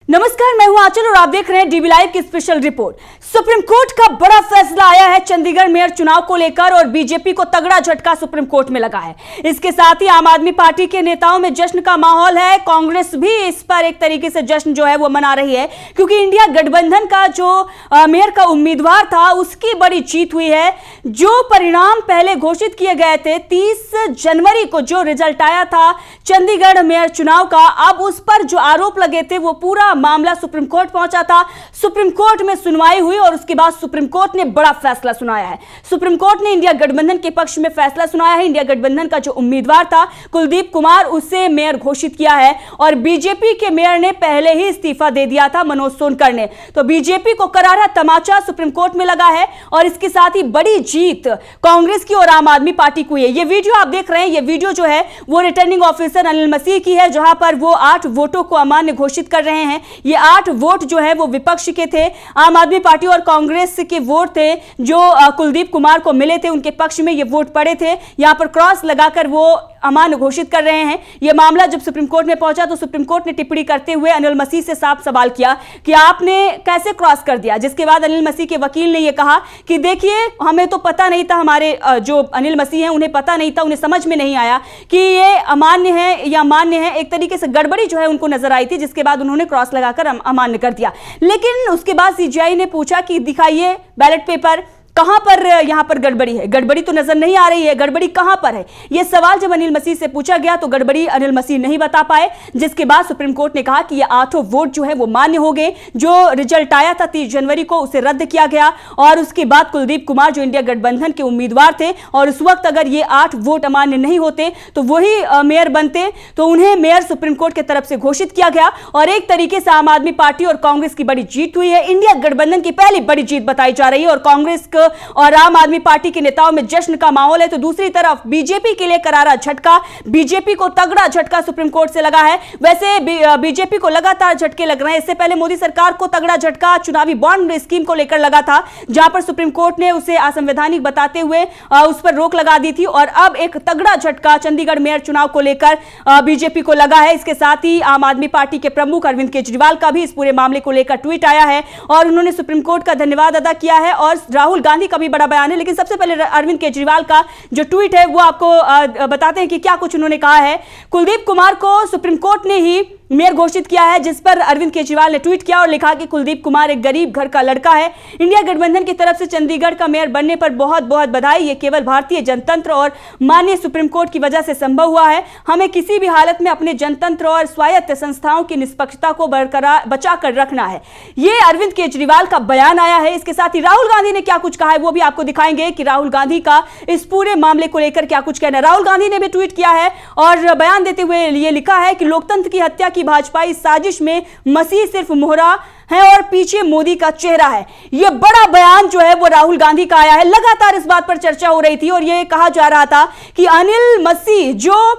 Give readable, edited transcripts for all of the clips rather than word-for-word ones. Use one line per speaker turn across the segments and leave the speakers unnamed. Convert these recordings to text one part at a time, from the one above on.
नमस्कार, मैं हूं आंचल और आप देख रहे हैं डीबी लाइव की स्पेशल रिपोर्ट। सुप्रीम कोर्ट का बड़ा फैसला आया है चंडीगढ़ मेयर चुनाव को लेकर और बीजेपी को तगड़ा झटका सुप्रीम कोर्ट में लगा है। इसके साथ ही आम आदमी पार्टी के नेताओं में जश्न का माहौल है। कांग्रेस भी इस पर एक तरीके से जश्न जो है वो मना रही है, क्योंकि इंडिया गठबंधन का जो मेयर का उम्मीदवार था उसकी बड़ी जीत हुई है। जो परिणाम पहले घोषित किए गए थे 30 जनवरी को जो रिजल्ट आया था चंडीगढ़ मेयर चुनाव का, अब उस पर जो आरोप लगे थे वो पूरा मामला सुप्रीम कोर्ट पहुंचा था। सुप्रीम कोर्ट में सुनवाई हुई और उसके बाद सुप्रीम कोर्ट ने बड़ा फैसला सुनाया है। सुप्रीम कोर्ट ने इंडिया गठबंधन के पक्ष में फैसला सुनाया है। इंडिया गठबंधन का जो उम्मीदवार था कुलदीप कुमार, उसे मेयर घोषित किया है और बीजेपी के मेयर ने पहले ही इस्तीफा दे दिया था, मनोज सोनकर ने। तो बीजेपी को करारा तमाचा सुप्रीम कोर्ट में लगा है और इसके साथ ही बड़ी जीत कांग्रेस की और आम आदमी पार्टी को है। ये वीडियो आप देख रहे हैं, ये वीडियो जो है वो रिटर्निंग ऑफिसर अनिल मसीह की है, जहां पर वो 8 वोटों को अमान्य घोषित कर रहे हैं। ये 8 वोट जो है वो विपक्ष के थे, आम आदमी पार्टी और कांग्रेस के वोट थे जो कुलदीप कुमार को मिले थे, उनके पक्ष में ये वोट पड़े थे। यहां पर क्रॉस लगाकर वो अमान्य घोषित कर रहे हैं। यह मामला जब सुप्रीम कोर्ट में पहुंचा तो सुप्रीम कोर्ट ने टिप्पणी करते हुए अनिल मसीह से साफ सवाल किया कि आपने कैसे क्रॉस कर दिया, जिसके बाद अनिल मसीह के वकील ने यह कहा कि देखिए, हमें तो पता नहीं था, हमारे जो अनिल मसीह हैं उन्हें पता नहीं था, उन्हें समझ में नहीं आया कि ये अमान्य है या मान्य है। एक तरीके से गड़बड़ी जो है उनको नजर आई थी, जिसके बाद उन्होंने क्रॉस लगाकर अमान्य कर दिया। लेकिन उसके बाद सीजीआई ने पूछा कि दिखाइए बैलेट पेपर, कहां पर यहां पर गड़बड़ी है, गड़बड़ी तो नजर नहीं आ रही है, गड़बड़ी कहां पर है। यह सवाल जब अनिल मसीह से पूछा गया तो गड़बड़ी अनिल मसीह नहीं बता पाए, जिसके बाद सुप्रीम कोर्ट ने कहा कि ये 8 वोट जो है वो मान्य हो गए। जो रिजल्ट आया था 30 जनवरी को उसे रद्द किया गया और उसके बाद कुलदीप कुमार जो इंडिया गठबंधन के उम्मीदवार थे, और उस वक्त अगर ये 8 वोट अमान्य नहीं होते तो वही मेयर बनते, तो उन्हें मेयर सुप्रीम कोर्ट की तरफ से घोषित किया गया और एक तरीके से आम आदमी पार्टी और कांग्रेस की बड़ी जीत हुई है। इंडिया गठबंधन की पहली बड़ी जीत बताई जा रही है और कांग्रेस और आम आदमी पार्टी के नेताओं में जश्न का माहौल है। तो दूसरी तरफ बीजेपी के लिए करारा झटका, बीजेपी को तगड़ा झटका सुप्रीम कोर्ट से लगा है। वैसे बीजेपी को लगातार झटके लग रहे हैं। इससे पहले मोदी सरकार को तगड़ा झटका चुनावी बॉन्ड स्कीम को लेकर लगा था, जहां पर सुप्रीम कोर्ट ने उसे असंवैधानिक बताते हुए उस पर रोक लगा दी थी और अब एक तगड़ा झटका चंडीगढ़ मेयर चुनाव को लेकर बीजेपी को लगा है। इसके साथ ही आम आदमी पार्टी के प्रमुख अरविंद केजरीवाल का भी इस पूरे मामले को लेकर ट्वीट आया है और उन्होंने सुप्रीम कोर्ट का धन्यवाद अदा किया है और राहुल गांधी का भी बड़ा बयान है। लेकिन सबसे पहले अरविंद केजरीवाल का जो ट्वीट है वो आपको बताते हैं कि क्या कुछ उन्होंने कहा है। कुलदीप कुमार को सुप्रीम कोर्ट ने ही मेयर घोषित किया है, जिस पर अरविंद केजरीवाल ने ट्वीट किया और लिखा कि कुलदीप कुमार एक गरीब घर का लड़का है। इंडिया गठबंधन की तरफ से चंडीगढ़ का मेयर बनने पर बहुत बहुत बधाई। ये केवल भारतीय जनतंत्र और माननीय सुप्रीम कोर्ट की वजह से संभव हुआ है। हमें किसी भी हालत में अपने जनतंत्र और स्वायत्त संस्थाओं की निष्पक्षता को बरकरार बचाकर रखना है। ये अरविंद केजरीवाल का बयान आया है। इसके साथ ही राहुल गांधी ने क्या कुछ कहा है वो भी आपको दिखाएंगे कि राहुल गांधी का इस पूरे मामले को लेकर क्या कुछ कहना है। राहुल गांधी ने भी ट्वीट किया है और बयान देते हुए ये लिखा है कि लोकतंत्र की हत्या की भाजपाई साजिश में मसीह सिर्फ मोहरा है और पीछे मोदी का चेहरा है। यह बड़ा बयान जो है वो राहुल गांधी का आया है। लगातार इस बात पर चर्चा हो रही थी और यह कहा जा रहा था कि अनिल मसीह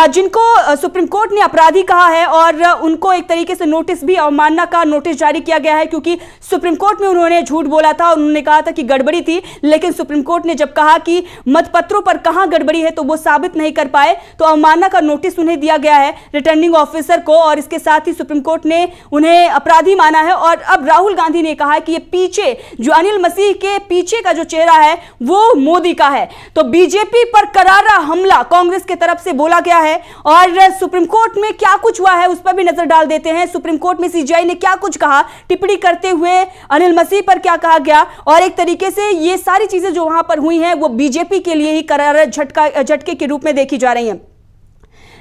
जिनको सुप्रीम कोर्ट ने अपराधी कहा है और उनको एक तरीके से नोटिस भी, अवमानना का नोटिस जारी किया गया है, क्योंकि सुप्रीम कोर्ट में उन्होंने झूठ बोला था। उन्होंने कहा था कि गड़बड़ी थी, लेकिन सुप्रीम कोर्ट ने जब कहा कि मतपत्रों पर कहां गड़बड़ी है तो वो साबित नहीं कर पाए, तो अवमानना का नोटिस उन्हें दिया गया है रिटर्निंग ऑफिसर को और इसके साथ ही सुप्रीम कोर्ट ने उन्हें अपराधी माना है। और अब राहुल गांधी ने कहा कि ये पीछे जो अनिल मसीह के पीछे का जो चेहरा है वो मोदी का है। तो बीजेपी पर करारा हमला कांग्रेस की तरफ से बोला गया है और सुप्रीम कोर्ट में क्या कुछ हुआ है उस पर भी नजर डाल देते हैं। सुप्रीम कोर्ट में सीजीआई ने क्या कुछ कहा, टिप्पणी करते हुए अनिल मसीह पर क्या कहा गया और एक तरीके से ये सारी चीजें जो वहां पर हुई हैं वो बीजेपी के लिए ही करारा झटके के रूप में देखी जा रही हैं।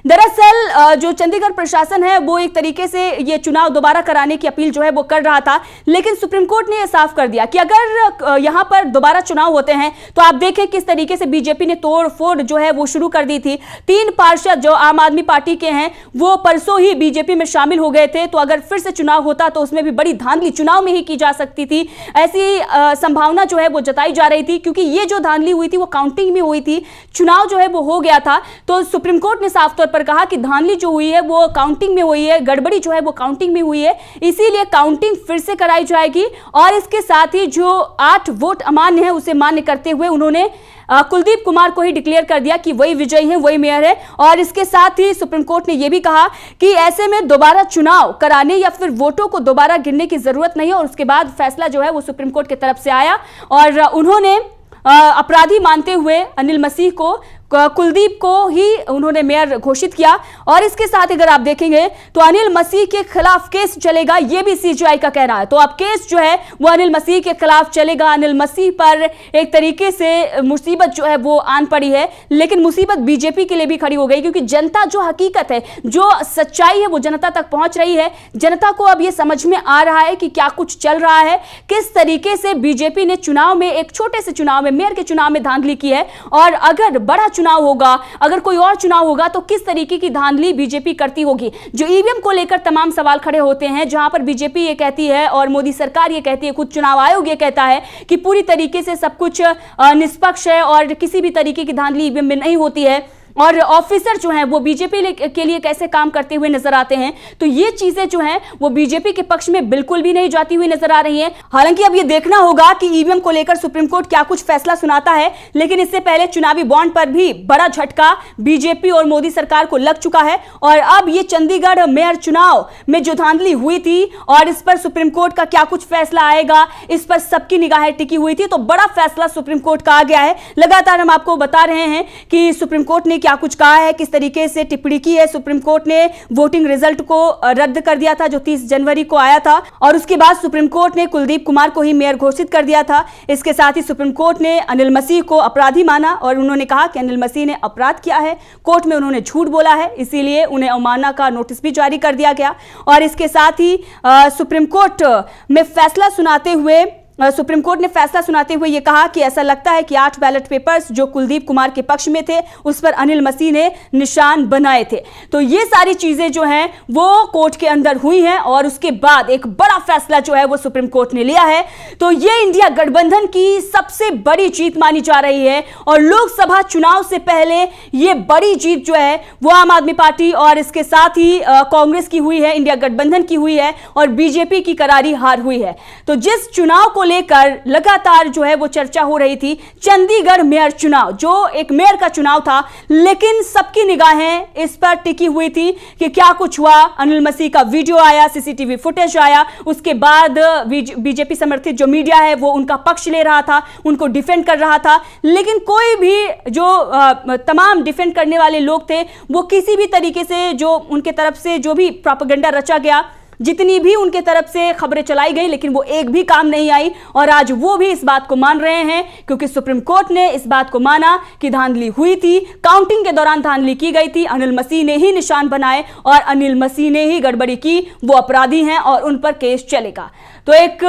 दरअसल जो चंडीगढ़ प्रशासन है वो एक तरीके से ये चुनाव दोबारा कराने की अपील जो है वो कर रहा था, लेकिन सुप्रीम कोर्ट ने यह साफ कर दिया कि अगर यहां पर दोबारा चुनाव होते हैं तो आप देखें किस तरीके से बीजेपी ने तोड़ फोड़ जो है वो शुरू कर दी थी। 3 पार्षद जो आम आदमी पार्टी के हैं वो परसों ही बीजेपी में शामिल हो गए थे, तो अगर फिर से चुनाव होता तो उसमें भी बड़ी धांधली चुनाव में ही की जा सकती थी, ऐसी संभावना जो है वो जताई जा रही थी। क्योंकि ये जो धांधली हुई थी वो काउंटिंग में हुई थी, चुनाव जो है वो हो गया था। तो सुप्रीम कोर्ट ने साफ तौर पर कहा कि धांधली जो हुई है वो काउंटिंग में हुई है, गड़बड़ी जो है वो काउंटिंग में हुई है, इसीलिए काउंटिंग फिर से कराई जाएगी। और इसके साथ ही जो 8 वोट अमान्य है उसे मान्य करते हुए उन्होंने कुलदीप कुमार को ही डिक्लेयर कर दिया कि वही विजयी हैं, वही मेयर है। और इसके साथ ही सुप्रीम कोर्ट ने यह भी कहा कि ऐसे में दोबारा चुनाव कराने या फिर वोटों को दोबारा गिनने की जरूरत नहीं है। और उसके बाद फैसला जो है वो सुप्रीम कोर्ट की तरफ से आया और उन्होंने अपराधी मानते हुए अनिल मसीह को, कुलदीप को ही उन्होंने मेयर घोषित किया। और इसके साथ अगर आप देखेंगे तो अनिल मसीह के खिलाफ केस चलेगा, यह भी सीजीआई का कहना है। तो अब केस जो है वो अनिल मसीह के खिलाफ चलेगा। अनिल मसीह पर एक तरीके से मुसीबत जो है वो आन पड़ी है, लेकिन मुसीबत बीजेपी के लिए भी खड़ी हो गई, क्योंकि जनता जो हकीकत है, जो सच्चाई है वो जनता तक पहुंच रही है। जनता को अब यह समझ में आ रहा है कि क्या कुछ चल रहा है, किस तरीके से बीजेपी ने चुनाव में, एक छोटे से चुनाव में, मेयर के चुनाव में धांधली की है। और अगर बड़ा चुनाव होगा, अगर कोई और चुनाव होगा तो किस तरीके की धांधली बीजेपी करती होगी। जो ईवीएम को लेकर तमाम सवाल खड़े होते हैं, जहां पर बीजेपी ये कहती है और मोदी सरकार ये कहती है, खुद चुनाव आयोग ये कहता है कि पूरी तरीके से सब कुछ निष्पक्ष है और किसी भी तरीके की धांधली ईवीएम में नहीं होती है। और ऑफिसर जो हैं वो बीजेपी के लिए कैसे काम करते हुए नजर आते हैं, तो ये चीजें जो हैं वो बीजेपी के पक्ष में बिल्कुल भी नहीं जाती हुई नजर आ रही हैं। हालांकि अब ये देखना होगा कि ईवीएम को लेकर सुप्रीम कोर्ट क्या कुछ फैसला सुनाता है, लेकिन इससे पहले चुनावी बॉन्ड पर भी बड़ा झटका बीजेपी और मोदी सरकार को लग चुका है। और अब ये चंडीगढ़ मेयर चुनाव में जो धांधली हुई थी और इस पर सुप्रीम कोर्ट का क्या कुछ फैसला आएगा, इस पर सबकी निगाहें टिकी हुई थी। तो बड़ा फैसला सुप्रीम कोर्ट का आ गया है। लगातार हम आपको बता रहे हैं कि सुप्रीम कोर्ट ने क्या कुछ कहा है, किस तरीके से टिप्पणी की है। सुप्रीम कोर्ट ने वोटिंग रिजल्ट को रद्द कर दिया था जो 30 जनवरी को आया था, और उसके बाद सुप्रीम कोर्ट ने कुलदीप कुमार को ही मेयर घोषित कर दिया था। इसके साथ ही सुप्रीम कोर्ट ने अनिल मसीह को अपराधी माना और उन्होंने कहा कि अनिल मसीह ने अपराध किया है, कोर्ट में उन्होंने झूठ बोला है, इसीलिए उन्हें अवमानना का नोटिस भी जारी कर दिया गया। और इसके साथ ही सुप्रीम कोर्ट में फैसला सुनाते हुए सुप्रीम कोर्ट ने फैसला सुनाते हुए यह कहा कि ऐसा लगता है कि 8 बैलेट पेपर्स जो कुलदीप कुमार के पक्ष में थे उस पर अनिल मसीह ने निशान बनाए थे। तो ये सारी चीजें जो हैं वो कोर्ट के अंदर हुई हैं और उसके बाद एक बड़ा फैसला जो है वो सुप्रीम कोर्ट ने लिया है। तो ये इंडिया गठबंधन की सबसे बड़ी जीत मानी जा रही है और लोकसभा चुनाव से पहले ये बड़ी जीत जो है वो आम आदमी पार्टी और इसके साथ ही कांग्रेस की हुई है, इंडिया गठबंधन की हुई है और बीजेपी की करारी हार हुई है। तो जिस चुनाव को लेकर लगातार जो है वो चर्चा हो रही थी, चंडीगढ़ मेयर चुनाव जो एक मेयर का चुनाव था, लेकिन सबकी निगाहें इस पर टिकी हुई थी कि क्या कुछ हुआ। अनिल मसीह का वीडियो आया, सीसीटीवी फुटेज आया, उसके बाद बीजेपी समर्थित जो मीडिया है वो उनका पक्ष ले रहा था, उनको डिफेंड कर रहा था, लेकिन कोई भी जो तमाम डिफेंड करने वाले लोग थे वो किसी भी तरीके से जो उनके तरफ से जो भी प्रोपेगेंडा रचा गया, जितनी भी उनके तरफ से खबरें चलाई गई, लेकिन वो एक भी काम नहीं आई। और आज वो भी इस बात को मान रहे हैं क्योंकि सुप्रीम कोर्ट ने इस बात को माना कि धांधली हुई थी, काउंटिंग के दौरान धांधली की गई थी, अनिल मसीह ने ही निशान बनाए और अनिल मसीह ने ही गड़बड़ी की, वो अपराधी हैं और उन पर केस चलेगा। तो एक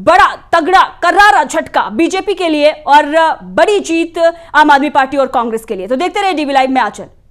बड़ा तगड़ा करारा झटका बीजेपी के लिए और बड़ी जीत आम आदमी पार्टी और कांग्रेस के लिए। तो देखते रहे डीवी लाइव में आचल।